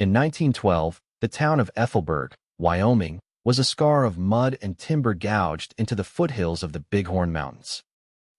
In 1912, the town of Ethelberg, Wyoming, was a scar of mud and timber gouged into the foothills of the Bighorn Mountains.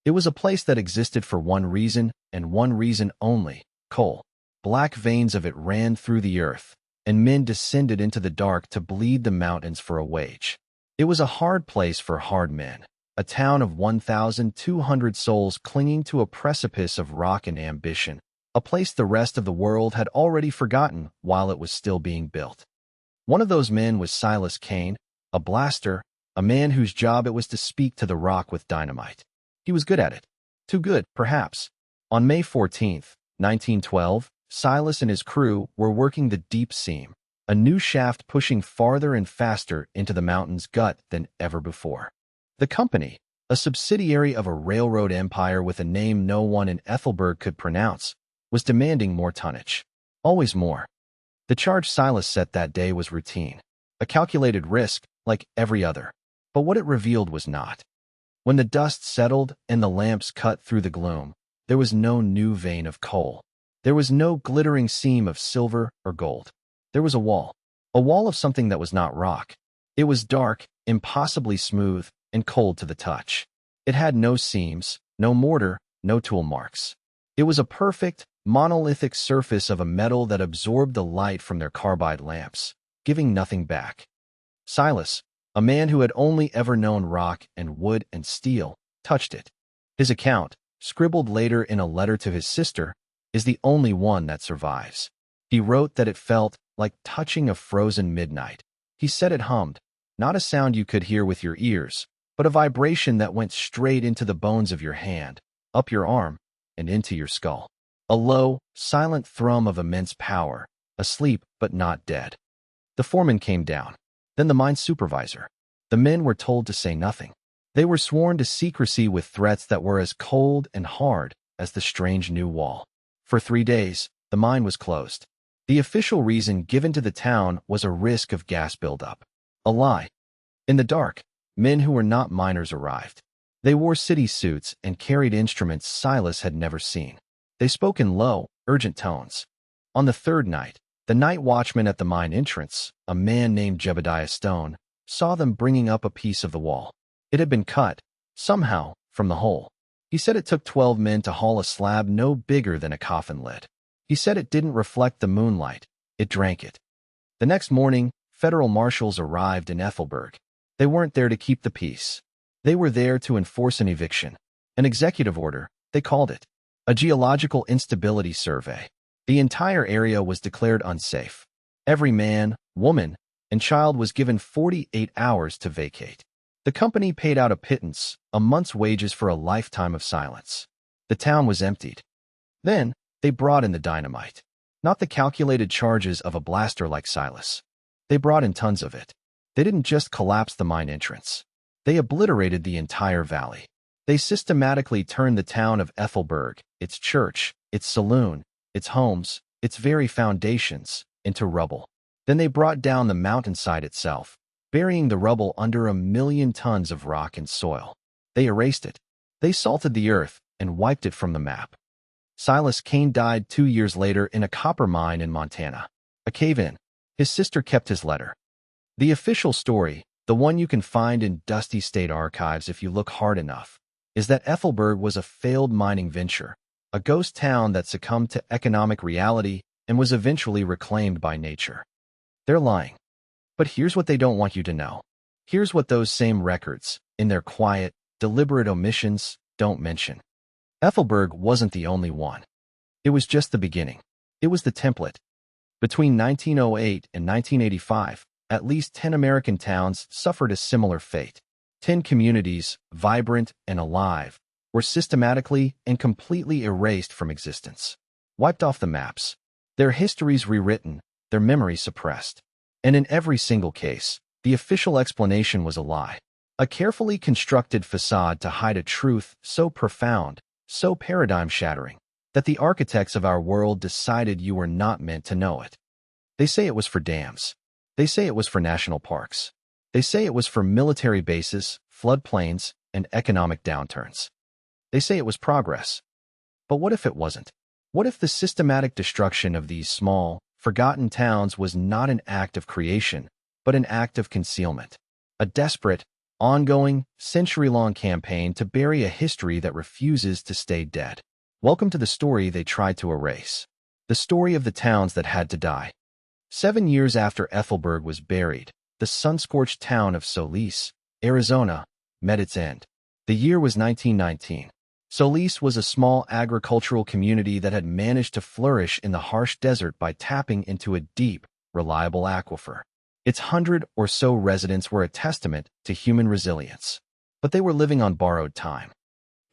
It was a place that existed for one reason, and one reason only: coal. Black veins of it ran through the earth, and men descended into the dark to bleed the mountains for a wage. It was a hard place for hard men, a town of 1,200 souls clinging to a precipice of rock and ambition, a place the rest of the world had already forgotten while it was still being built. One of those men was Silas Kane, a blaster, a man whose job it was to speak to the rock with dynamite. He was good at it. Too good, perhaps. On May 14, 1912, Silas and his crew were working the deep seam, a new shaft pushing farther and faster into the mountain's gut than ever before. The company, a subsidiary of a railroad empire with a name no one in Ethelberg could pronounce, was demanding more tonnage. Always more. The charge Silas set that day was routine, a calculated risk like every other, but what it revealed was not. When the dust settled and the lamps cut through the gloom, there was no new vein of coal. There was no glittering seam of silver or gold. There was a wall of something that was not rock. It was dark, impossibly smooth, and cold to the touch. It had no seams, no mortar, no tool marks. It was a perfect, monolithic surface of a metal that absorbed the light from their carbide lamps, giving nothing back. Silas, a man who had only ever known rock and wood and steel, touched it. His account, scribbled later in a letter to his sister, is the only one that survives. He wrote that it felt like touching a frozen midnight. He said it hummed, not a sound you could hear with your ears, but a vibration that went straight into the bones of your hand, up your arm, and into your skull. A low, silent thrum of immense power, asleep but not dead. The foreman came down, then the mine supervisor. The men were told to say nothing. They were sworn to secrecy with threats that were as cold and hard as the strange new wall. For 3 days, the mine was closed. The official reason given to the town was a risk of gas buildup. A lie. In the dark, men who were not miners arrived. They wore city suits and carried instruments Silas had never seen. They spoke in low, urgent tones. On the third night, the night watchman at the mine entrance, a man named Jebediah Stone, saw them bringing up a piece of the wall. It had been cut, somehow, from the hole. He said it took 12 men to haul a slab no bigger than a coffin lid. He said it didn't reflect the moonlight, it drank it. The next morning, federal marshals arrived in Ethelberg. They weren't there to keep the peace. They were there to enforce an eviction. An executive order, they called it. A geological instability survey. The entire area was declared unsafe. Every man, woman, and child was given 48 hours to vacate. The company paid out a pittance, a month's wages for a lifetime of silence. The town was emptied. Then, they brought in the dynamite. Not the calculated charges of a blaster like Silas. They brought in tons of it. They didn't just collapse the mine entrance. They obliterated the entire valley. They systematically turned the town of Ethelberg, its church, its saloon, its homes, its very foundations, into rubble. Then they brought down the mountainside itself, burying the rubble under 1,000,000 tons of rock and soil. They erased it. They salted the earth and wiped it from the map. Silas Kane died 2 years later in a copper mine in Montana. A cave-in. His sister kept his letter. The official story, the one you can find in dusty state archives if you look hard enough, is that Ethelberg was a failed mining venture, a ghost town that succumbed to economic reality and was eventually reclaimed by nature. They're lying. But here's what they don't want you to know. Here's what those same records, in their quiet, deliberate omissions, don't mention. Ethelberg wasn't the only one. It was just the beginning. It was the template. Between 1908 and 1985, at least 10 American towns suffered a similar fate. 10 communities, vibrant and alive, were systematically and completely erased from existence. Wiped off the maps. Their histories rewritten, their memories suppressed. And in every single case, the official explanation was a lie. A carefully constructed facade to hide a truth so profound, so paradigm-shattering, that the architects of our world decided you were not meant to know it. They say it was for dams. They say it was for national parks. They say it was for military bases, floodplains, and economic downturns. They say it was progress. But what if it wasn't? What if the systematic destruction of these small, Forgotten Towns was not an act of creation, but an act of concealment. A desperate, ongoing, century-long campaign to bury a history that refuses to stay dead. Welcome to the story they tried to erase. The story of the towns that had to die. 7 years after Ethelberg was buried, the sun-scorched town of Solis, Arizona, met its end. The year was 1919. Solis was a small agricultural community that had managed to flourish in the harsh desert by tapping into a deep, reliable aquifer. Its 100 or so residents were a testament to human resilience. But they were living on borrowed time.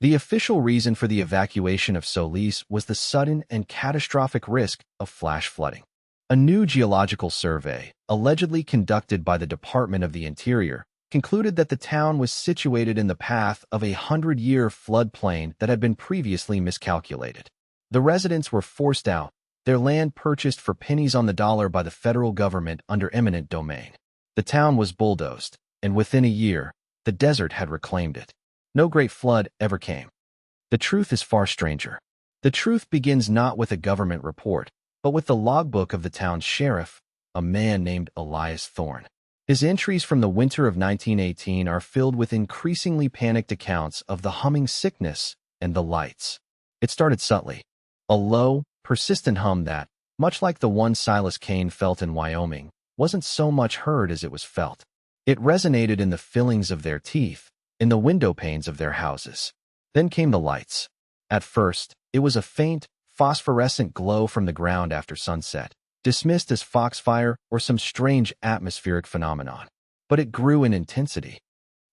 The official reason for the evacuation of Solis was the sudden and catastrophic risk of flash flooding. A new geological survey, allegedly conducted by the Department of the Interior, concluded that the town was situated in the path of a 100-year floodplain that had been previously miscalculated. The residents were forced out, their land purchased for pennies on the dollar by the federal government under eminent domain. The town was bulldozed, and within a year, the desert had reclaimed it. No great flood ever came. The truth is far stranger. The truth begins not with a government report, but with the logbook of the town's sheriff, a man named Elias Thorne. His entries from the winter of 1918 are filled with increasingly panicked accounts of the humming sickness and the lights. It started subtly, a low, persistent hum that, much like the one Silas Kane felt in Wyoming, wasn't so much heard as it was felt. It resonated in the fillings of their teeth, in the window panes of their houses. Then came the lights. At first, it was a faint, phosphorescent glow from the ground after sunset, dismissed as foxfire or some strange atmospheric phenomenon. But it grew in intensity.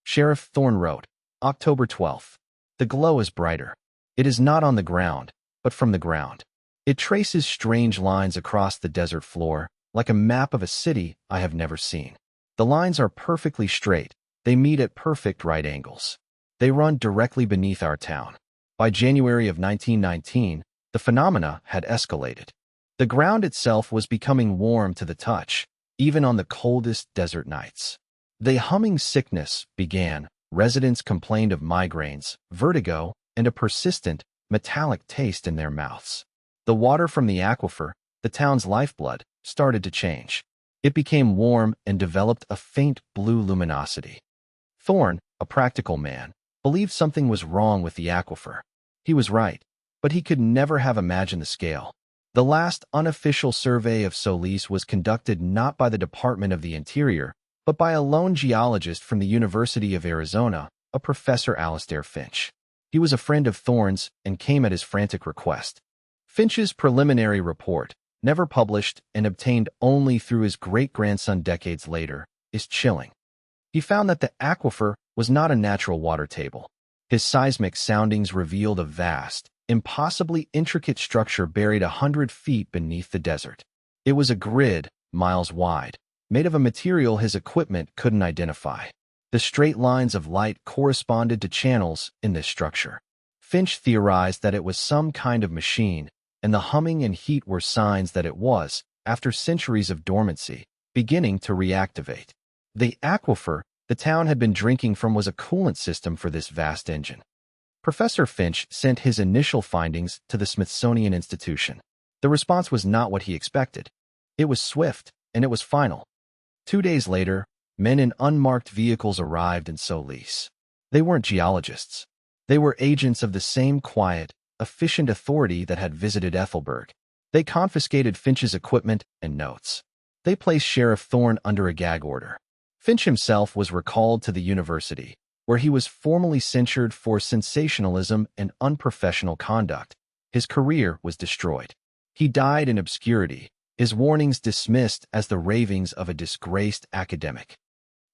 Sheriff Thorne wrote, October 12th. The glow is brighter. It is not on the ground, but from the ground. It traces strange lines across the desert floor, like a map of a city I have never seen. The lines are perfectly straight. They meet at perfect right angles. They run directly beneath our town. By January of 1919, the phenomena had escalated. The ground itself was becoming warm to the touch, even on the coldest desert nights. The humming sickness began. Residents complained of migraines, vertigo, and a persistent, metallic taste in their mouths. The water from the aquifer, the town's lifeblood, started to change. It became warm and developed a faint blue luminosity. Thorne, a practical man, believed something was wrong with the aquifer. He was right, but he could never have imagined the scale. The last unofficial survey of Solis was conducted not by the Department of the Interior, but by a lone geologist from the University of Arizona, a Professor Alastair Finch. He was a friend of Thorne's and came at his frantic request. Finch's preliminary report, never published and obtained only through his great-grandson decades later, is chilling. He found that the aquifer was not a natural water table. His seismic soundings revealed a vast, impossibly intricate structure buried 100 feet beneath the desert. It was a grid, miles wide, made of a material his equipment couldn't identify. The straight lines of light corresponded to channels in this structure. Finch theorized that it was some kind of machine, and the humming and heat were signs that it was, after centuries of dormancy, beginning to reactivate. The aquifer the town had been drinking from was a coolant system for this vast engine. Professor Finch sent his initial findings to the Smithsonian Institution. The response was not what he expected. It was swift, and it was final. 2 days later, men in unmarked vehicles arrived in Solis. They weren't geologists. They were agents of the same quiet, efficient authority that had visited Ethelberg. They confiscated Finch's equipment and notes. They placed Sheriff Thorne under a gag order. Finch himself was recalled to the university, where he was formally censured for sensationalism and unprofessional conduct. His career was destroyed. He died in obscurity, his warnings dismissed as the ravings of a disgraced academic.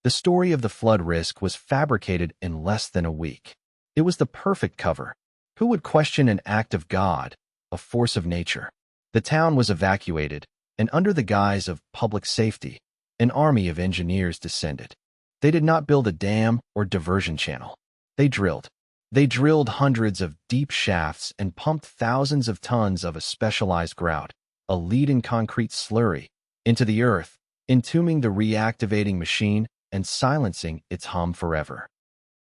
The story of the flood risk was fabricated in less than a week. It was the perfect cover. Who would question an act of God, a force of nature? The town was evacuated, and under the guise of public safety, an army of engineers descended. They did not build a dam or diversion channel. They drilled. They drilled hundreds of deep shafts and pumped thousands of tons of a specialized grout, a lead-in concrete slurry, into the earth, entombing the reactivating machine and silencing its hum forever.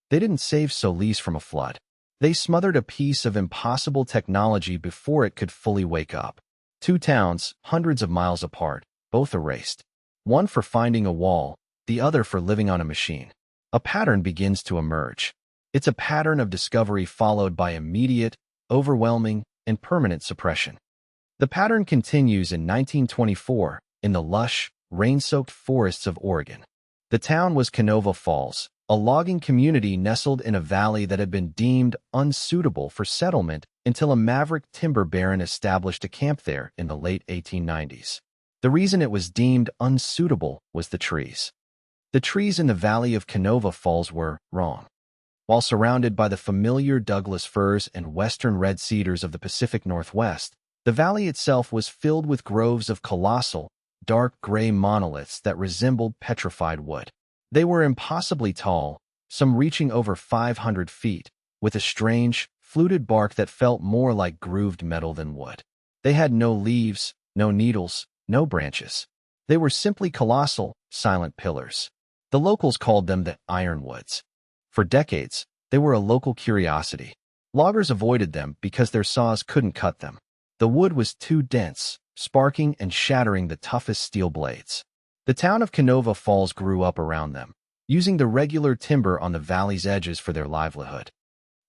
They didn't save Solis from a flood. They smothered a piece of impossible technology before it could fully wake up. Two towns, hundreds of miles apart, both erased. One for finding a wall, the other for living on a machine. A pattern begins to emerge. It's a pattern of discovery followed by immediate, overwhelming, and permanent suppression. The pattern continues in 1924 in the lush, rain-soaked forests of Oregon. The town was Canova Falls, a logging community nestled in a valley that had been deemed unsuitable for settlement until a maverick timber baron established a camp there in the late 1890s. The reason it was deemed unsuitable was the trees. The trees in the valley of Canova Falls were wrong. While surrounded by the familiar Douglas firs and western red cedars of the Pacific Northwest, the valley itself was filled with groves of colossal, dark gray monoliths that resembled petrified wood. They were impossibly tall, some reaching over 500 feet, with a strange, fluted bark that felt more like grooved metal than wood. They had no leaves, no needles, no branches. They were simply colossal, silent pillars. The locals called them the ironwoods. For decades, they were a local curiosity. Loggers avoided them because their saws couldn't cut them. The wood was too dense, sparking and shattering the toughest steel blades. The town of Canova Falls grew up around them, using the regular timber on the valley's edges for their livelihood.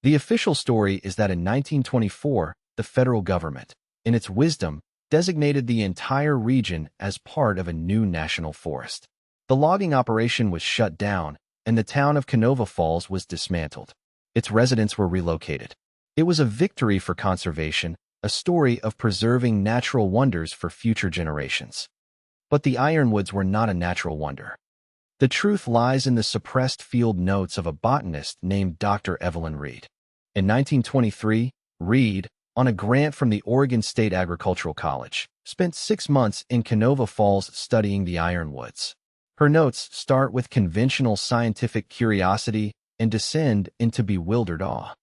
The official story is that in 1924, the federal government, in its wisdom, designated the entire region as part of a new national forest. The logging operation was shut down, and the town of Canova Falls was dismantled. Its residents were relocated. It was a victory for conservation, a story of preserving natural wonders for future generations. But the ironwoods were not a natural wonder. The truth lies in the suppressed field notes of a botanist named Dr. Evelyn Reed. In 1923, Reed, on a grant from the Oregon State Agricultural College, spent 6 months in Canova Falls studying the ironwoods. Her notes start with conventional scientific curiosity and descend into bewildered awe.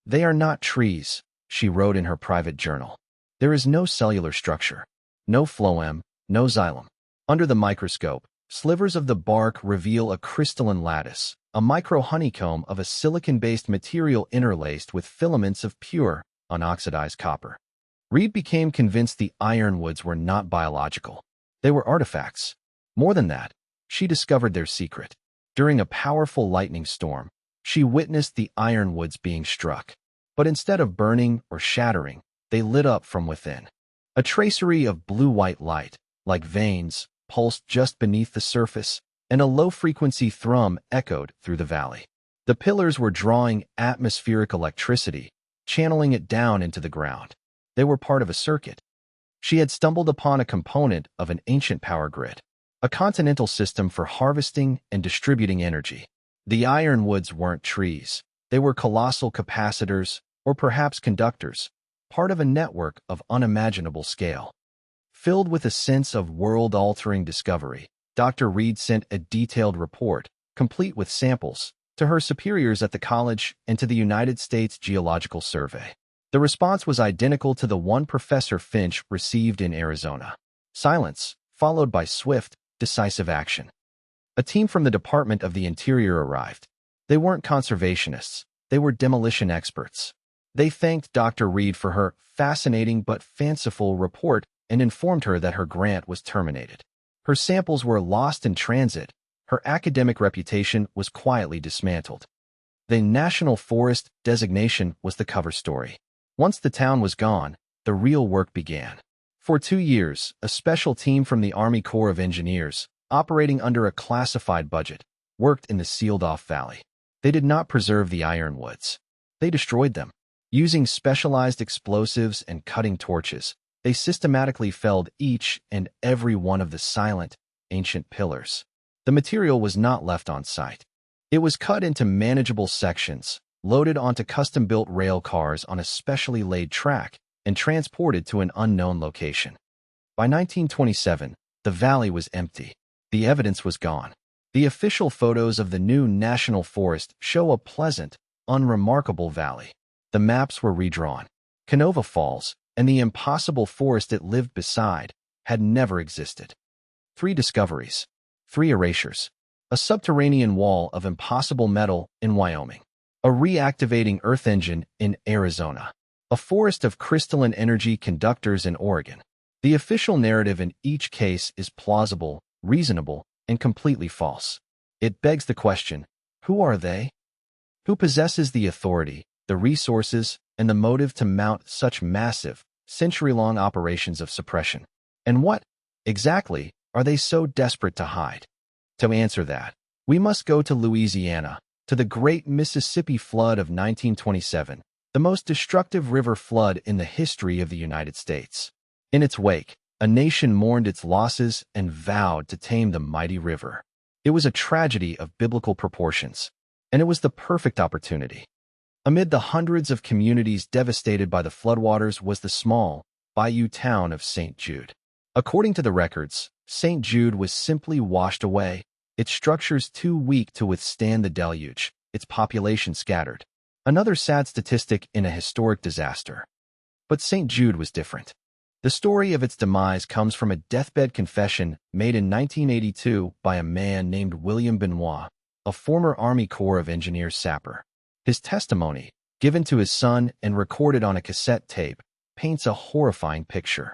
"They are not trees," she wrote in her private journal. "There is no cellular structure, no phloem, no xylem. Under the microscope, slivers of the bark reveal a crystalline lattice, a micro-honeycomb of a silicon-based material interlaced with filaments of pure, unoxidized copper." Reed became convinced the ironwoods were not biological. They were artifacts. More than that, she discovered their secret. During a powerful lightning storm, she witnessed the ironwoods being struck. But instead of burning or shattering, they lit up from within. A tracery of blue-white light, like veins, pulsed just beneath the surface, and a low-frequency thrum echoed through the valley. The pillars were drawing atmospheric electricity, channeling it down into the ground. They were part of a circuit. She had stumbled upon a component of an ancient power grid, a continental system for harvesting and distributing energy. The ironwoods weren't trees. They were colossal capacitors, or perhaps conductors, part of a network of unimaginable scale. Filled with a sense of world-altering discovery, Dr. Reed sent a detailed report, complete with samples, to her superiors at the college and to the United States Geological Survey. The response was identical to the one Professor Finch received in Arizona. Silence, followed by swift, decisive action. A team from the Department of the Interior arrived. They weren't conservationists. They were demolition experts. They thanked Dr. Reed for her fascinating but fanciful report and informed her that her grant was terminated. Her samples were lost in transit. Her academic reputation was quietly dismantled. The National Forest designation was the cover story. Once the town was gone, the real work began. For 2 years, a special team from the Army Corps of Engineers, operating under a classified budget, worked in the sealed-off valley. They did not preserve the ironwoods. They destroyed them. Using specialized explosives and cutting torches, they systematically felled each and every one of the silent, ancient pillars. The material was not left on site. It was cut into manageable sections, loaded onto custom-built rail cars on a specially laid track, and transported to an unknown location. By 1927, the valley was empty. The evidence was gone. The official photos of the new national forest show a pleasant, unremarkable valley. The maps were redrawn. Canova Falls, and the impossible forest it lived beside, had never existed. 3 discoveries. 3 erasures. A subterranean wall of impossible metal in Wyoming. A reactivating earth engine in Arizona. A forest of crystalline energy conductors in Oregon. The official narrative in each case is plausible, reasonable, and completely false. It begs the question, who are they? Who possesses the authority, the resources, and the motive to mount such massive, century-long operations of suppression? And what, exactly, are they so desperate to hide? To answer that, we must go to Louisiana, to the Great Mississippi Flood of 1927, the most destructive river flood in the history of the United States. In its wake, a nation mourned its losses and vowed to tame the mighty river. It was a tragedy of biblical proportions, and it was the perfect opportunity. Amid the hundreds of communities devastated by the floodwaters was the small, bayou town of St. Jude. According to the records, St. Jude was simply washed away, its structures too weak to withstand the deluge, its population scattered. Another sad statistic in a historic disaster. But St. Jude was different. The story of its demise comes from a deathbed confession made in 1982 by a man named William Benoit, a former Army Corps of Engineers sapper. His testimony, given to his son and recorded on a cassette tape, paints a horrifying picture.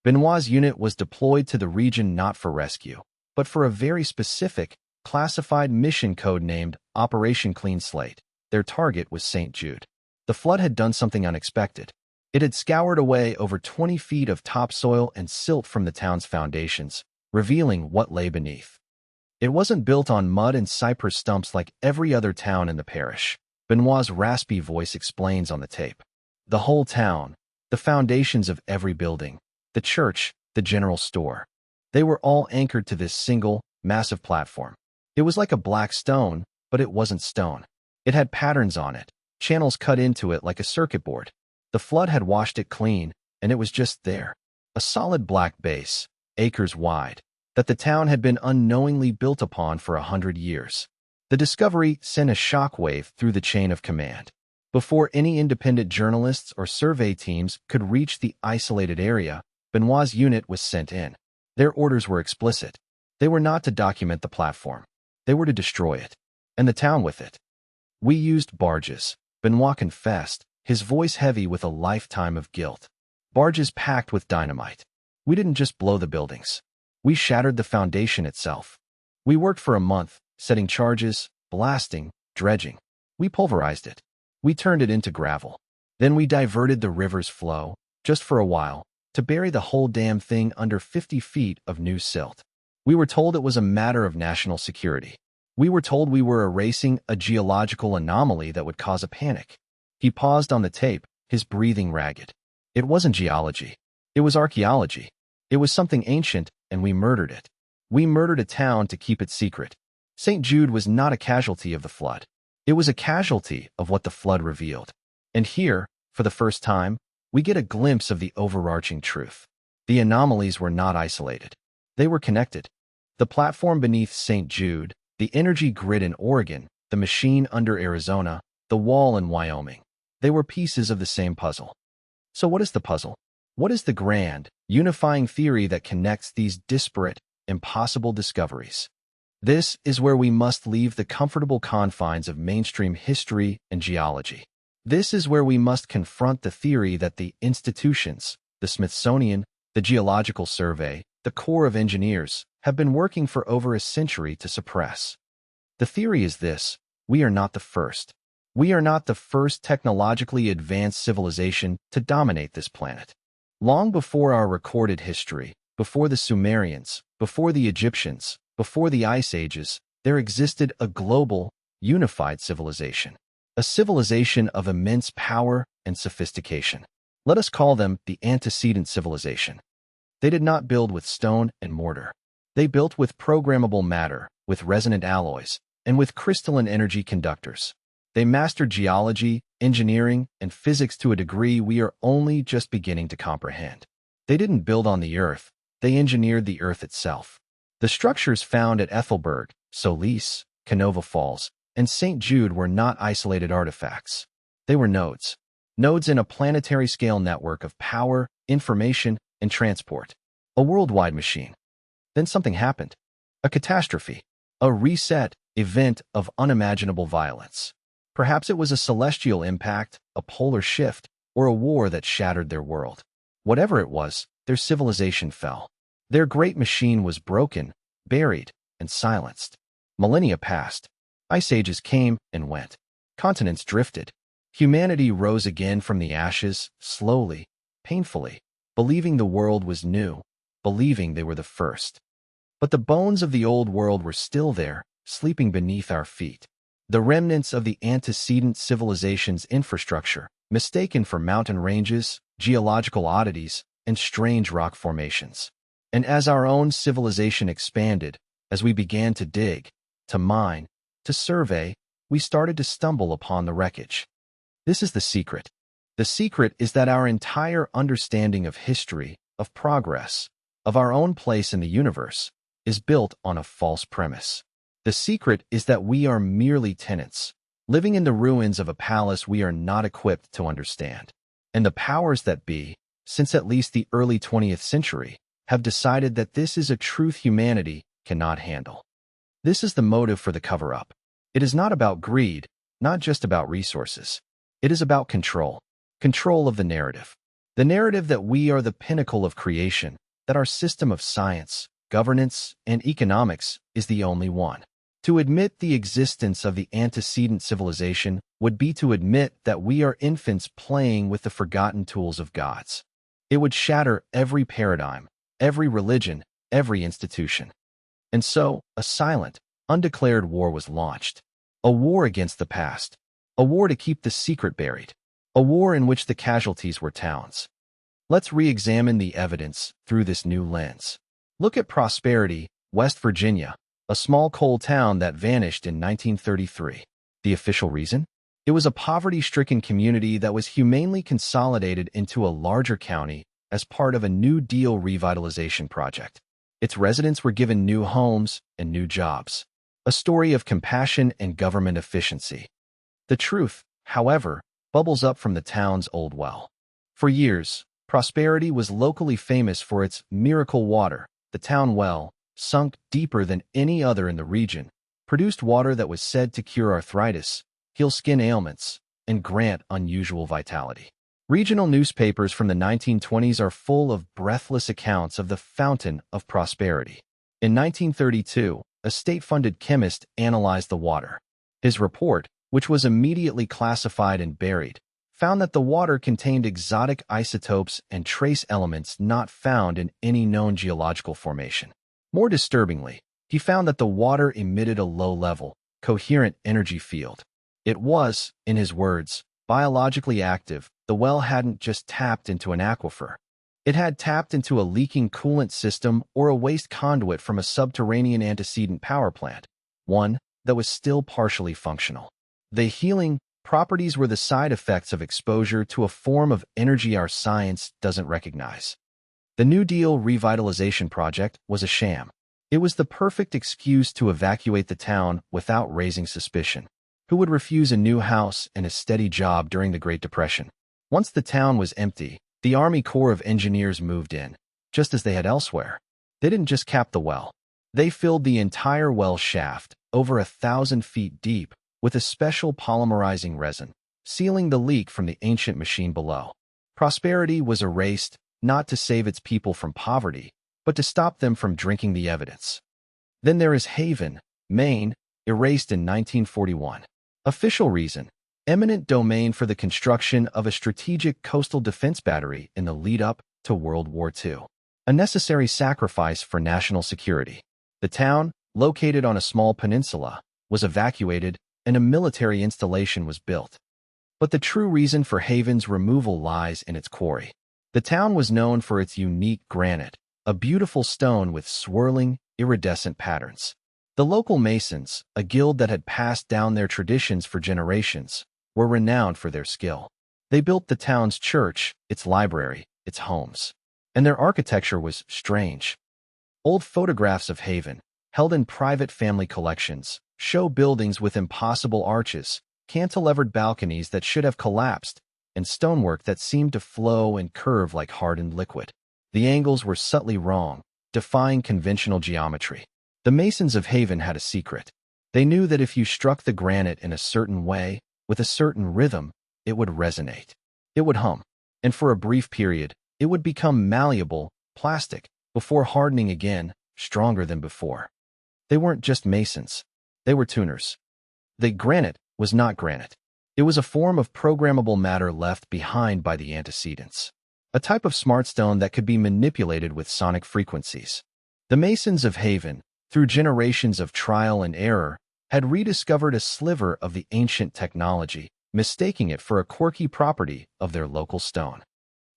Benoit's unit was deployed to the region not for rescue, but for a very specific, classified mission code named Operation Clean Slate. Their target was St. Jude. The flood had done something unexpected. It had scoured away over 20 feet of topsoil and silt from the town's foundations, revealing what lay beneath. It wasn't built on mud and cypress stumps like every other town in the parish. Benoit's raspy voice explains on the tape. The whole town, the foundations of every building, the church, the general store, they were all anchored to this single, massive platform. It was like a black stone, but it wasn't stone. It had patterns on it, channels cut into it like a circuit board. The flood had washed it clean, and it was just there. A solid black base, acres wide, that the town had been unknowingly built upon for 100 years. The discovery sent a shockwave through the chain of command. Before any independent journalists or survey teams could reach the isolated area, Benoit's unit was sent in. Their orders were explicit. They were not to document the platform. They were to destroy it, and the town with it. We used barges, Benoit confessed, his voice heavy with a lifetime of guilt. Barges packed with dynamite. We didn't just blow the buildings. We shattered the foundation itself. We worked for a month, setting charges, blasting, dredging. We pulverized it. We turned it into gravel. Then we diverted the river's flow, just for a while, to bury the whole damn thing under 50 feet of new silt. We were told it was a matter of national security. We were told we were erasing a geological anomaly that would cause a panic. He paused on the tape, his breathing ragged. It wasn't geology. It was archaeology. It was something ancient, and we murdered it. We murdered a town to keep it secret. St. Jude was not a casualty of the flood. It was a casualty of what the flood revealed. And here, for the first time, we get a glimpse of the overarching truth. The anomalies were not isolated. They were connected. The platform beneath St. Jude, the energy grid in Oregon, the machine under Arizona, the wall in Wyoming. They were pieces of the same puzzle. So what is the puzzle? What is the grand, unifying theory that connects these disparate, impossible discoveries? This is where we must leave the comfortable confines of mainstream history and geology. This is where we must confront the theory that the institutions, the Smithsonian, the Geological Survey, the Corps of Engineers, have been working for over a century to suppress. The theory is this: we are not the first. We are not the first technologically advanced civilization to dominate this planet. Long before our recorded history, before the Sumerians, before the Egyptians, before the Ice Ages, there existed a global, unified civilization. A civilization of immense power and sophistication. Let us call them the antecedent civilization. They did not build with stone and mortar. They built with programmable matter, with resonant alloys, and with crystalline energy conductors. They mastered geology, engineering, and physics to a degree we are only just beginning to comprehend. They didn't build on the Earth, they engineered the Earth itself. The structures found at Ethelberg, Solis, Canova Falls, and St. Jude were not isolated artifacts. They were nodes. Nodes in a planetary-scale network of power, information, and transport. A worldwide machine. Then something happened. A catastrophe. A reset event of unimaginable violence. Perhaps it was a celestial impact, a polar shift, or a war that shattered their world. Whatever it was, their civilization fell. Their great machine was broken, buried, and silenced. Millennia passed. Ice ages came and went. Continents drifted. Humanity rose again from the ashes, slowly, painfully, believing the world was new, believing they were the first. But the bones of the old world were still there, sleeping beneath our feet. The remnants of the antecedent civilization's infrastructure, mistaken for mountain ranges, geological oddities, and strange rock formations. And as our own civilization expanded, as we began to dig, to mine, to survey, we started to stumble upon the wreckage. This is the secret. The secret is that our entire understanding of history, of progress, of our own place in the universe, is built on a false premise. The secret is that we are merely tenants, living in the ruins of a palace we are not equipped to understand. And the powers that be, since at least the early 20th century, have decided that this is a truth humanity cannot handle. This is the motive for the cover-up. It is not about greed, not just about resources. It is about control. Control of the narrative. The narrative that we are the pinnacle of creation, that our system of science, governance, and economics is the only one. To admit the existence of the antecedent civilization would be to admit that we are infants playing with the forgotten tools of gods. It would shatter every paradigm, every religion, every institution. And so, a silent, undeclared war was launched. A war against the past. A war to keep the secret buried. A war in which the casualties were towns. Let's re-examine the evidence through this new lens. Look at Prosperity, West Virginia, a small coal town that vanished in 1933. The official reason? It was a poverty-stricken community that was humanely consolidated into a larger county as part of a New Deal revitalization project. Its residents were given new homes and new jobs. A story of compassion and government efficiency. The truth, however, bubbles up from the town's old well. For years, Prosperity was locally famous for its miracle water. The town well, sunk deeper than any other in the region, produced water that was said to cure arthritis, heal skin ailments, and grant unusual vitality. Regional newspapers from the 1920s are full of breathless accounts of the fountain of prosperity. In 1932, a state-funded chemist analyzed the water. His report, which was immediately classified and buried, found that the water contained exotic isotopes and trace elements not found in any known geological formation. More disturbingly, he found that the water emitted a low-level, coherent energy field. It was, in his words, biologically active. The well hadn't just tapped into an aquifer. It had tapped into a leaking coolant system or a waste conduit from a subterranean antecedent power plant, one that was still partially functional. The healing properties were the side effects of exposure to a form of energy our science doesn't recognize. The New Deal revitalization project was a sham. It was the perfect excuse to evacuate the town without raising suspicion. Who would refuse a new house and a steady job during the Great Depression? Once the town was empty, the Army Corps of Engineers moved in, just as they had elsewhere. They didn't just cap the well. They filled the entire well shaft, over 1,000 feet deep, with a special polymerizing resin, sealing the leak from the ancient machine below. Prosperity was erased, not to save its people from poverty, but to stop them from drinking the evidence. Then there is Haven, Maine, erased in 1941. Official reason: eminent domain for the construction of a strategic coastal defense battery in the lead-up to World War II. A necessary sacrifice for national security. The town, located on a small peninsula, was evacuated and a military installation was built. But the true reason for Haven's removal lies in its quarry. The town was known for its unique granite, a beautiful stone with swirling, iridescent patterns. The local masons, a guild that had passed down their traditions for generations, were renowned for their skill. They built the town's church, its library, its homes. And their architecture was strange. Old photographs of Haven, held in private family collections, show buildings with impossible arches, cantilevered balconies that should have collapsed, and stonework that seemed to flow and curve like hardened liquid. The angles were subtly wrong, defying conventional geometry. The masons of Haven had a secret. They knew that if you struck the granite in a certain way, with a certain rhythm, it would resonate. It would hum. And for a brief period, it would become malleable, plastic, before hardening again, stronger than before. They weren't just masons. They were tuners. The granite was not granite. It was a form of programmable matter left behind by the antecedents, a type of smartstone that could be manipulated with sonic frequencies. The masons of Haven, through generations of trial and error, had rediscovered a sliver of the ancient technology, mistaking it for a quirky property of their local stone.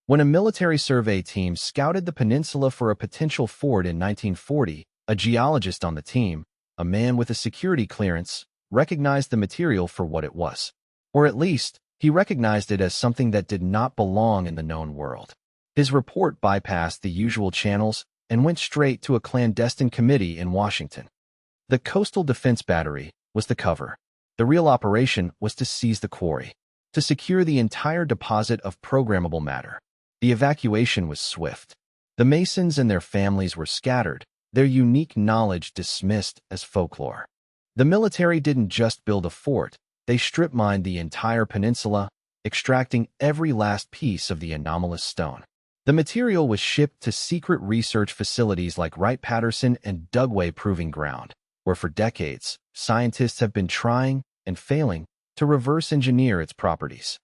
When a military survey team scouted the peninsula for a potential fort in 1940, a geologist on the team, a man with a security clearance, recognized the material for what it was. Or at least, he recognized it as something that did not belong in the known world. His report bypassed the usual channels and went straight to a clandestine committee in Washington. The Coastal Defense Battery was the cover. The real operation was to seize the quarry, to secure the entire deposit of programmable matter. The evacuation was swift. The Masons and their families were scattered, their unique knowledge dismissed as folklore. The military didn't just build a fort, they strip-mined the entire peninsula, extracting every last piece of the anomalous stone. The material was shipped to secret research facilities like Wright-Patterson and Dugway Proving Ground, where for decades, scientists have been trying and failing to reverse engineer its properties.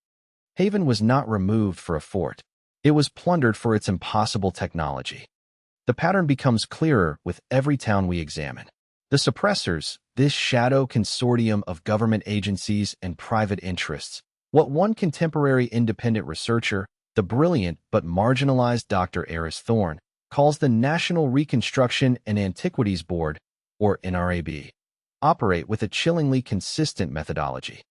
Haven was not removed for a fort. It was plundered for its impossible technology. The pattern becomes clearer with every town we examine. The suppressors, this shadow consortium of government agencies and private interests, what one contemporary independent researcher, the brilliant but marginalized Dr. Eris Thorne, calls the National Reconstruction and Antiquities Board, or NRAB, operate with a chillingly consistent methodology.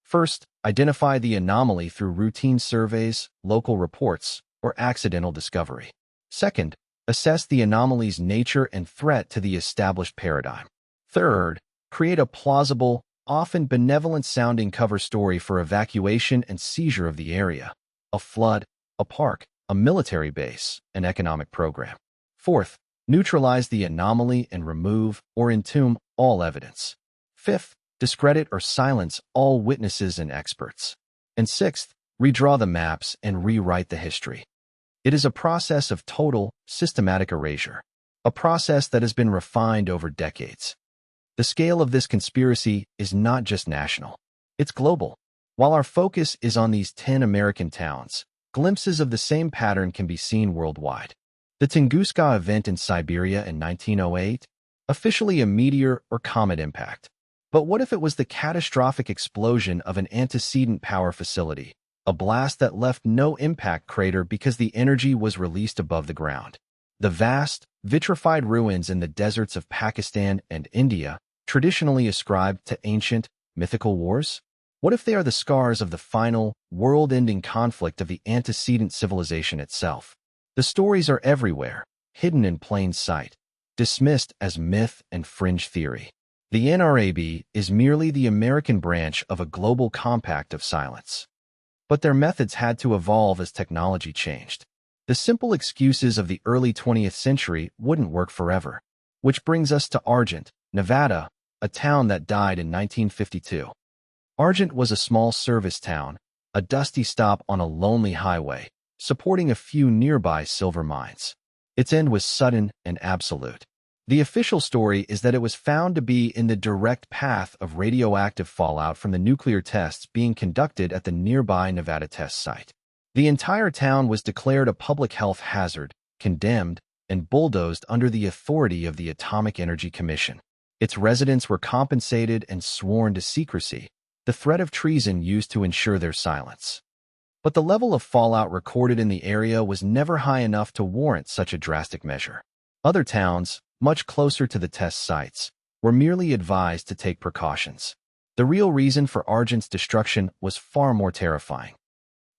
First, identify the anomaly through routine surveys, local reports, or accidental discovery. Second, assess the anomaly's nature and threat to the established paradigm. Third, create a plausible, often benevolent-sounding cover story for evacuation and seizure of the area: a flood, a park, a military base, an economic program. Fourth, neutralize the anomaly and remove or entomb all evidence. Fifth, discredit or silence all witnesses and experts. And sixth, redraw the maps and rewrite the history. It is a process of total, systematic erasure, a process that has been refined over decades. The scale of this conspiracy is not just national, it's global. While our focus is on these 10 American towns, glimpses of the same pattern can be seen worldwide. The Tunguska event in Siberia in 1908, officially a meteor or comet impact. But what if it was the catastrophic explosion of an antecedent power facility, a blast that left no impact crater because the energy was released above the ground? The vast, vitrified ruins in the deserts of Pakistan and India, traditionally ascribed to ancient, mythical wars? What if they are the scars of the final, world-ending conflict of the antecedent civilization itself? The stories are everywhere, hidden in plain sight, dismissed as myth and fringe theory. The NRAB is merely the American branch of a global compact of silence. But their methods had to evolve as technology changed. The simple excuses of the early 20th century wouldn't work forever. Which brings us to Argent, Nevada, a town that died in 1952. Argent was a small service town, a dusty stop on a lonely highway, supporting a few nearby silver mines. Its end was sudden and absolute. The official story is that it was found to be in the direct path of radioactive fallout from the nuclear tests being conducted at the nearby Nevada test site. The entire town was declared a public health hazard, condemned, and bulldozed under the authority of the Atomic Energy Commission. Its residents were compensated and sworn to secrecy, the threat of treason used to ensure their silence. But the level of fallout recorded in the area was never high enough to warrant such a drastic measure. Other towns, much closer to the test sites, were merely advised to take precautions. The real reason for Argent's destruction was far more terrifying.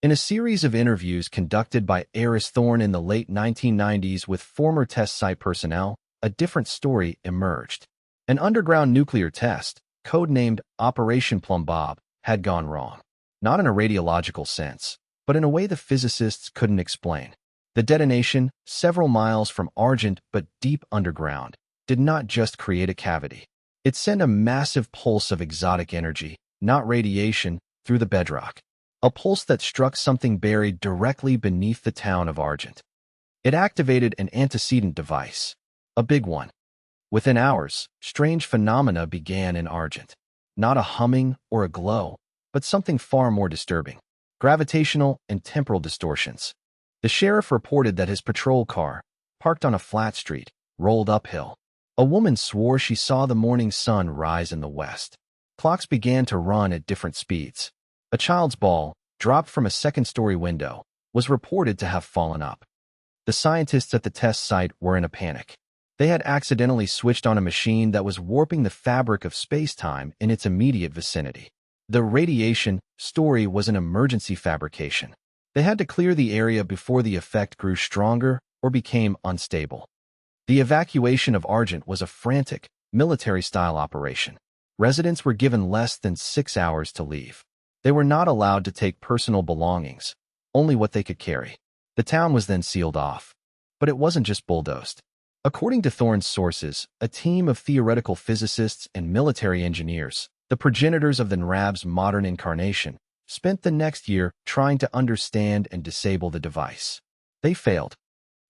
In a series of interviews conducted by Eris Thorne in the late 1990s with former test site personnel, a different story emerged. An underground nuclear test, codenamed Operation Plumbob, had gone wrong. Not in a radiological sense, but in a way the physicists couldn't explain. The detonation, several miles from Argent but deep underground, did not just create a cavity. It sent a massive pulse of exotic energy, not radiation, through the bedrock. A pulse that struck something buried directly beneath the town of Argent. It activated an antecedent device, a big one. Within hours, strange phenomena began in Argent. Not a humming or a glow, but something far more disturbing. Gravitational and temporal distortions. The sheriff reported that his patrol car, parked on a flat street, rolled uphill. A woman swore she saw the morning sun rise in the west. Clocks began to run at different speeds. A child's ball, dropped from a second-story window, was reported to have fallen up. The scientists at the test site were in a panic. They had accidentally switched on a machine that was warping the fabric of space-time in its immediate vicinity. The radiation story was an emergency fabrication. They had to clear the area before the effect grew stronger or became unstable. The evacuation of Argent was a frantic, military-style operation. Residents were given less than 6 hours to leave. They were not allowed to take personal belongings, only what they could carry. The town was then sealed off. But it wasn't just bulldozed. According to Thorne's sources, a team of theoretical physicists and military engineers, the progenitors of the NRAB's modern incarnation, spent the next year trying to understand and disable the device. They failed.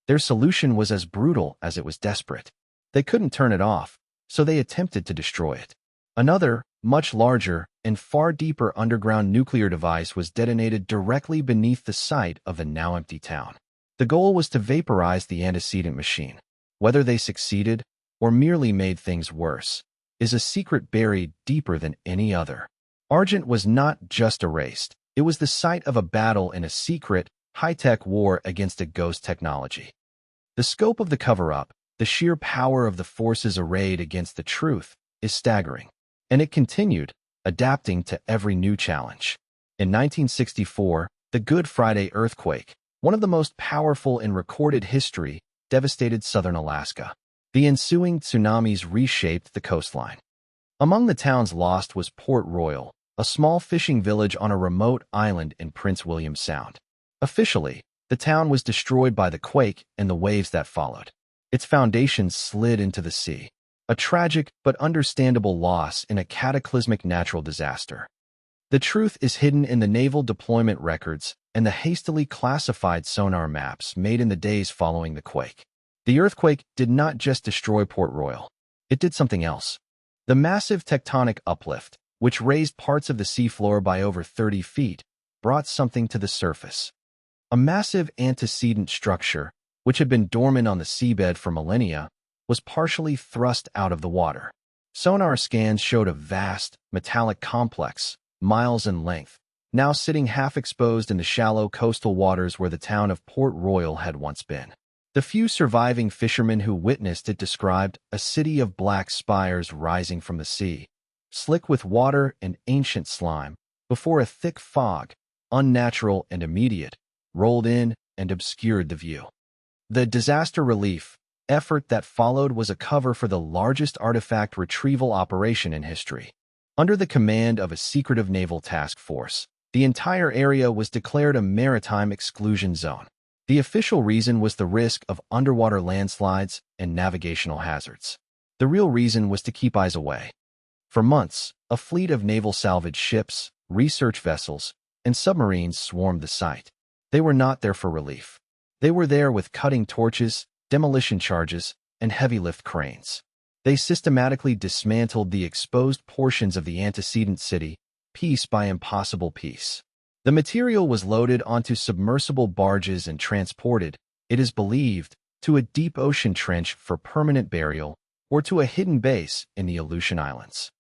Their solution was as brutal as it was desperate. They couldn't turn it off, so they attempted to destroy it. Another, much larger, and far deeper underground nuclear device was detonated directly beneath the site of the now empty town. The goal was to vaporize the antecedent machine. Whether they succeeded, or merely made things worse, is a secret buried deeper than any other. Argent was not just erased. It was the site of a battle in a secret, high-tech war against a ghost technology. The scope of the cover-up, the sheer power of the forces arrayed against the truth, is staggering. And it continued, adapting to every new challenge. In 1964, the Good Friday earthquake, one of the most powerful in recorded history, devastated southern Alaska. The ensuing tsunamis reshaped the coastline. Among the towns lost was Port Royal, a small fishing village on a remote island in Prince William Sound. Officially, the town was destroyed by the quake and the waves that followed. Its foundations slid into the sea. A tragic but understandable loss in a cataclysmic natural disaster. The truth is hidden in the naval deployment records and the hastily classified sonar maps made in the days following the quake. The earthquake did not just destroy Port Royal. It did something else. The massive tectonic uplift, which raised parts of the seafloor by over 30 feet, brought something to the surface. A massive antecedent structure, which had been dormant on the seabed for millennia, was partially thrust out of the water. Sonar scans showed a vast, metallic complex, miles in length, now sitting half-exposed in the shallow coastal waters where the town of Port Royal had once been. The few surviving fishermen who witnessed it described a city of black spires rising from the sea, slick with water and ancient slime, before a thick fog, unnatural and immediate, rolled in and obscured the view. The disaster relief effort that followed was a cover for the largest artifact retrieval operation in history. Under the command of a secretive naval task force, the entire area was declared a maritime exclusion zone. The official reason was the risk of underwater landslides and navigational hazards. The real reason was to keep eyes away. For months, a fleet of naval salvage ships, research vessels, and submarines swarmed the site. They were not there for relief. They were there with cutting torches, demolition charges, and heavy-lift cranes. They systematically dismantled the exposed portions of the antecedent city, piece by impossible piece. The material was loaded onto submersible barges and transported, it is believed, to a deep ocean trench for permanent burial or to a hidden base in the Aleutian Islands.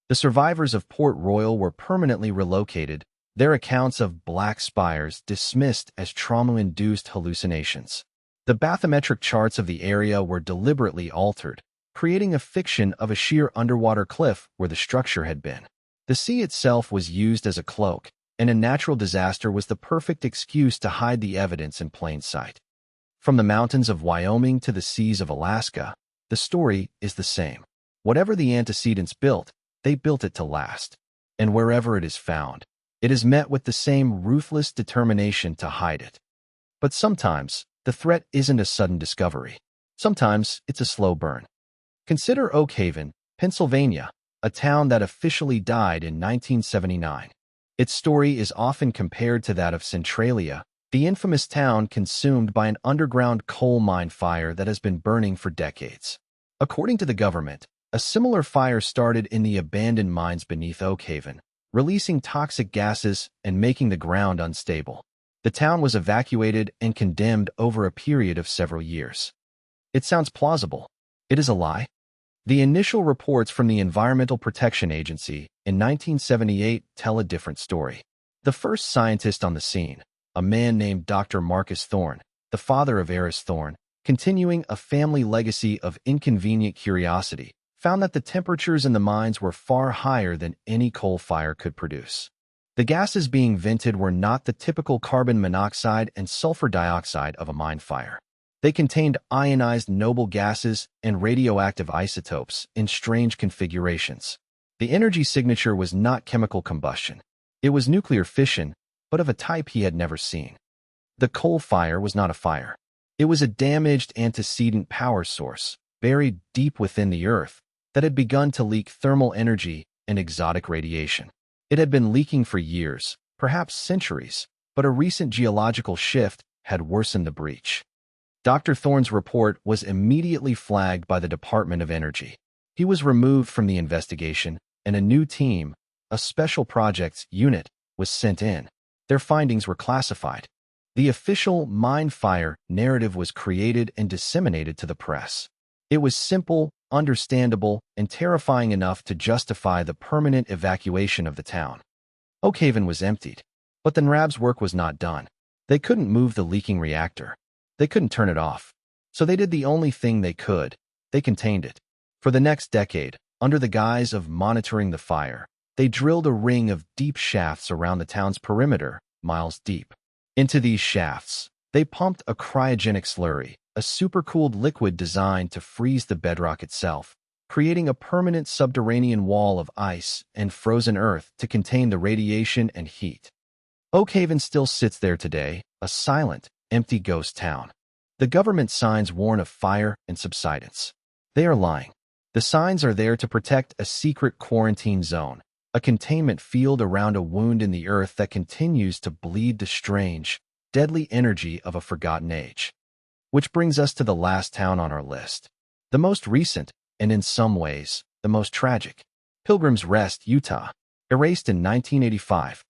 The survivors of Port Royal were permanently relocated, their accounts of black spires dismissed as trauma-induced hallucinations. The bathymetric charts of the area were deliberately altered, creating a fiction of a sheer underwater cliff where the structure had been. The sea itself was used as a cloak, and a natural disaster was the perfect excuse to hide the evidence in plain sight. From the mountains of Wyoming to the seas of Alaska, the story is the same. Whatever the antecedents built, they built it to last. And wherever it is found, it is met with the same ruthless determination to hide it. But sometimes, the threat isn't a sudden discovery. Sometimes, it's a slow burn. Consider Oak Haven, Pennsylvania, a town that officially died in 1979. Its story is often compared to that of Centralia, the infamous town consumed by an underground coal mine fire that has been burning for decades. According to the government, a similar fire started in the abandoned mines beneath Oakhaven, releasing toxic gases and making the ground unstable. The town was evacuated and condemned over a period of several years. It sounds plausible. It is a lie. The initial reports from the Environmental Protection Agency in 1978 tell a different story. The first scientist on the scene, a man named Dr. Marcus Thorne, the father of Eris Thorne, continuing a family legacy of inconvenient curiosity, found that the temperatures in the mines were far higher than any coal fire could produce. The gases being vented were not the typical carbon monoxide and sulfur dioxide of a mine fire. They contained ionized noble gases and radioactive isotopes in strange configurations. The energy signature was not chemical combustion. It was nuclear fission, but of a type he had never seen. The coal fire was not a fire. It was a damaged antecedent power source, buried deep within the earth, that had begun to leak thermal energy and exotic radiation. It had been leaking for years, perhaps centuries, but a recent geological shift had worsened the breach. Dr. Thorne's report was immediately flagged by the Department of Energy. He was removed from the investigation, and a new team, a special projects unit, was sent in. Their findings were classified. The official mine fire narrative was created and disseminated to the press. It was simple, understandable, and terrifying enough to justify the permanent evacuation of the town. Oakhaven was emptied, but the NRAB's work was not done. They couldn't move the leaking reactor. They couldn't turn it off. So they did the only thing they could. They contained it. For the next decade, under the guise of monitoring the fire, they drilled a ring of deep shafts around the town's perimeter, miles deep. Into these shafts, they pumped a cryogenic slurry, a supercooled liquid designed to freeze the bedrock itself, creating a permanent subterranean wall of ice and frozen earth to contain the radiation and heat. Oakhaven still sits there today, a silent, empty ghost town. The government signs warn of fire and subsidence. They are lying. The signs are there to protect a secret quarantine zone, a containment field around a wound in the earth that continues to bleed the strange, deadly energy of a forgotten age. Which brings us to the last town on our list. The most recent, and in some ways, the most tragic. Pilgrim's Rest, Utah. Erased in 1985.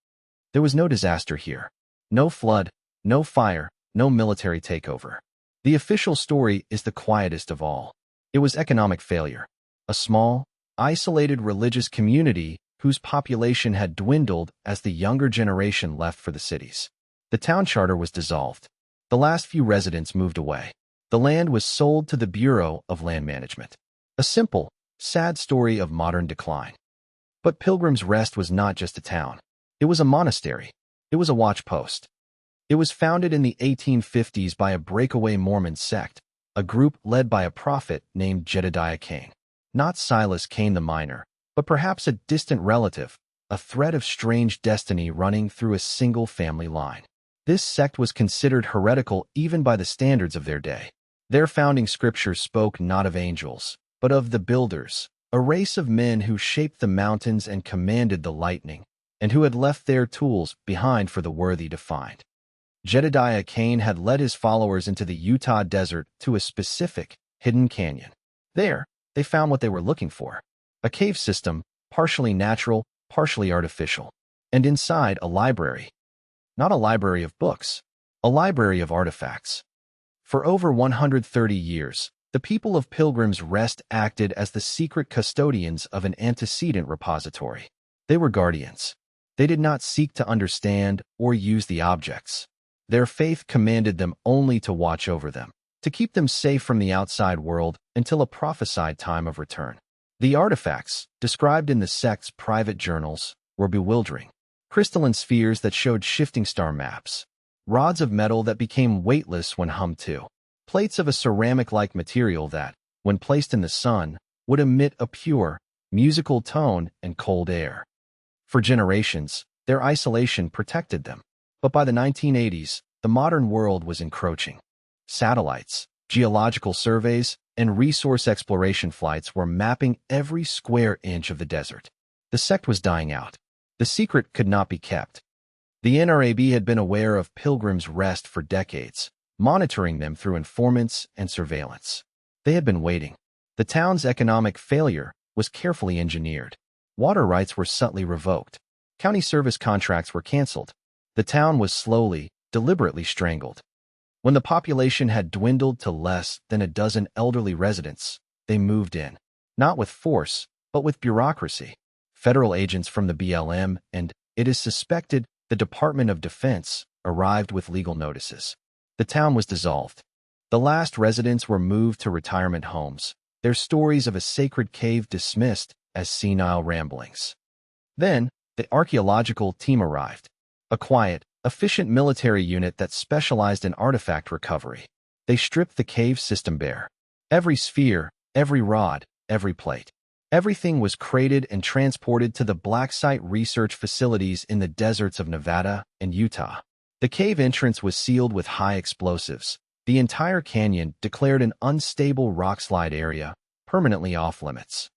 There was no disaster here. No flood, no fire, no military takeover. The official story is the quietest of all. It was economic failure. A small, isolated religious community whose population had dwindled as the younger generation left for the cities. The town charter was dissolved. The last few residents moved away. The land was sold to the Bureau of Land Management. A simple, sad story of modern decline. But Pilgrim's Rest was not just a town. It was a monastery. It was a watchpost. It was founded in the 1850s by a breakaway Mormon sect, a group led by a prophet named Jedediah Kane. Not Silas Kane the miner, but perhaps a distant relative, a thread of strange destiny running through a single family line. This sect was considered heretical even by the standards of their day. Their founding scriptures spoke not of angels, but of the builders, a race of men who shaped the mountains and commanded the lightning, and who had left their tools behind for the worthy to find. Jedediah Kane had led his followers into the Utah desert to a specific, hidden canyon. There, they found what they were looking for. A cave system, partially natural, partially artificial. And inside, a library. Not a library of books, a library of artifacts. For over 130 years, the people of Pilgrim's Rest acted as the secret custodians of an antecedent repository. They were guardians. They did not seek to understand or use the objects. Their faith commanded them only to watch over them, to keep them safe from the outside world until a prophesied time of return. The artifacts, described in the sect's private journals, were bewildering. Crystalline spheres that showed shifting star maps, rods of metal that became weightless when hummed to, plates of a ceramic-like material that, when placed in the sun, would emit a pure, musical tone and cold air. For generations, their isolation protected them. But by the 1980s, the modern world was encroaching. Satellites, geological surveys, and resource exploration flights were mapping every square inch of the desert. The sect was dying out. The secret could not be kept. The NRAB had been aware of Pilgrim's Rest for decades, monitoring them through informants and surveillance. They had been waiting. The town's economic failure was carefully engineered. Water rights were subtly revoked. County service contracts were canceled. The town was slowly, deliberately strangled. When the population had dwindled to less than a dozen elderly residents, they moved in. Not with force, but with bureaucracy. Federal agents from the BLM and, it is suspected, the Department of Defense arrived with legal notices. The town was dissolved. The last residents were moved to retirement homes, their stories of a sacred cave dismissed as senile ramblings. Then, the archaeological team arrived. A quiet, efficient military unit that specialized in artifact recovery. They stripped the cave system bare. Every sphere, every rod, every plate. Everything was crated and transported to the black site research facilities in the deserts of Nevada and Utah. The cave entrance was sealed with high explosives. The entire canyon declared an unstable rockslide area, permanently off-limits.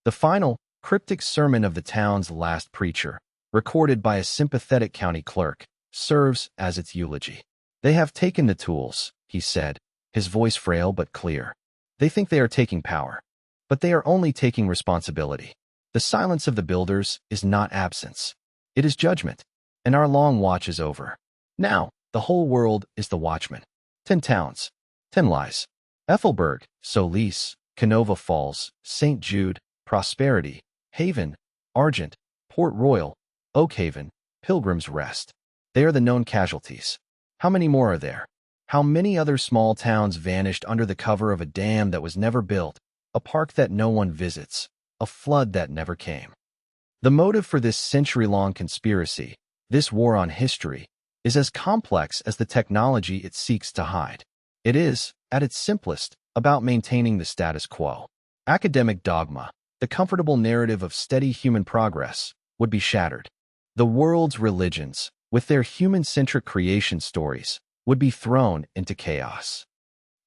The final, cryptic sermon of the town's last preacher, recorded by a sympathetic county clerk, serves as its eulogy. "They have taken the tools," he said, his voice frail but clear. "They think they are taking power. But they are only taking responsibility. The silence of the builders is not absence. It is judgment. And our long watch is over. Now, the whole world is the watchman. 10 towns. 10 lies. Ethelberg, Solis, Canova Falls, St. Jude, Prosperity, Haven, Argent, Port Royal, Oakhaven, Pilgrim's Rest. They are the known casualties. How many more are there? How many other small towns vanished under the cover of a dam that was never built? A park that no one visits, a flood that never came. The motive for this century-long conspiracy, this war on history, is as complex as the technology it seeks to hide. It is, at its simplest, about maintaining the status quo. Academic dogma, the comfortable narrative of steady human progress, would be shattered. The world's religions, with their human-centric creation stories, would be thrown into chaos.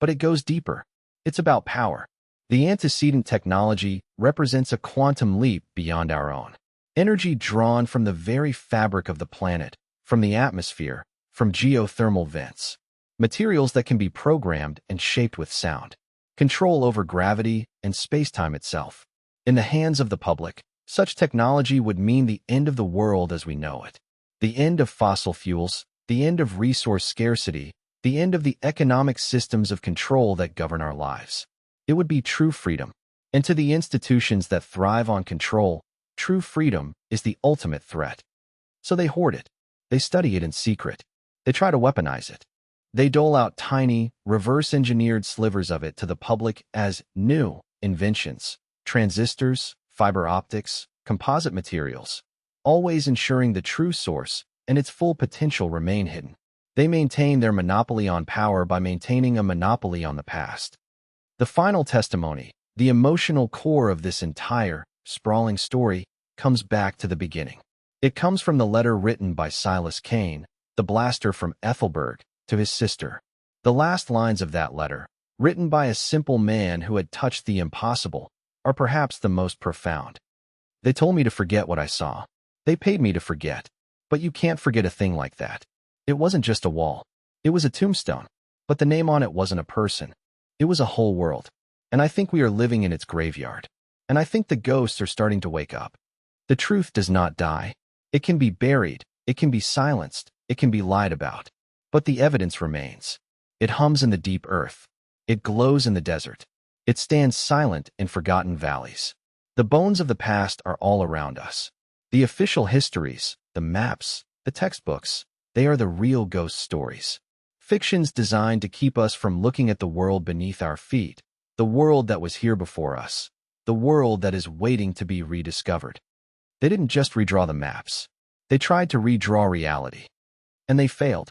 But it goes deeper. It's about power. The antecedent technology represents a quantum leap beyond our own. Energy drawn from the very fabric of the planet, from the atmosphere, from geothermal vents. Materials that can be programmed and shaped with sound. Control over gravity and space-time itself. In the hands of the public, such technology would mean the end of the world as we know it. The end of fossil fuels, the end of resource scarcity, the end of the economic systems of control that govern our lives. It would be true freedom. And to the institutions that thrive on control, true freedom is the ultimate threat. So they hoard it. They study it in secret. They try to weaponize it. They dole out tiny, reverse-engineered slivers of it to the public as new inventions, transistors, fiber optics, composite materials, always ensuring the true source and its full potential remain hidden. They maintain their monopoly on power by maintaining a monopoly on the past. The final testimony, the emotional core of this entire, sprawling story, comes back to the beginning. It comes from the letter written by Silas Kane, the blaster from Ethelberg, to his sister. The last lines of that letter, written by a simple man who had touched the impossible, are perhaps the most profound. "They told me to forget what I saw. They paid me to forget. But you can't forget a thing like that. It wasn't just a wall. It was a tombstone. But the name on it wasn't a person. It was a whole world. And I think we are living in its graveyard. And I think the ghosts are starting to wake up. The truth does not die. It can be buried. It can be silenced. It can be lied about. But the evidence remains. It hums in the deep earth. It glows in the desert. It stands silent in forgotten valleys. The bones of the past are all around us. The official histories, the maps, the textbooks, they are the real ghost stories. Fictions designed to keep us from looking at the world beneath our feet, the world that was here before us, the world that is waiting to be rediscovered. They didn't just redraw the maps. They tried to redraw reality. And they failed.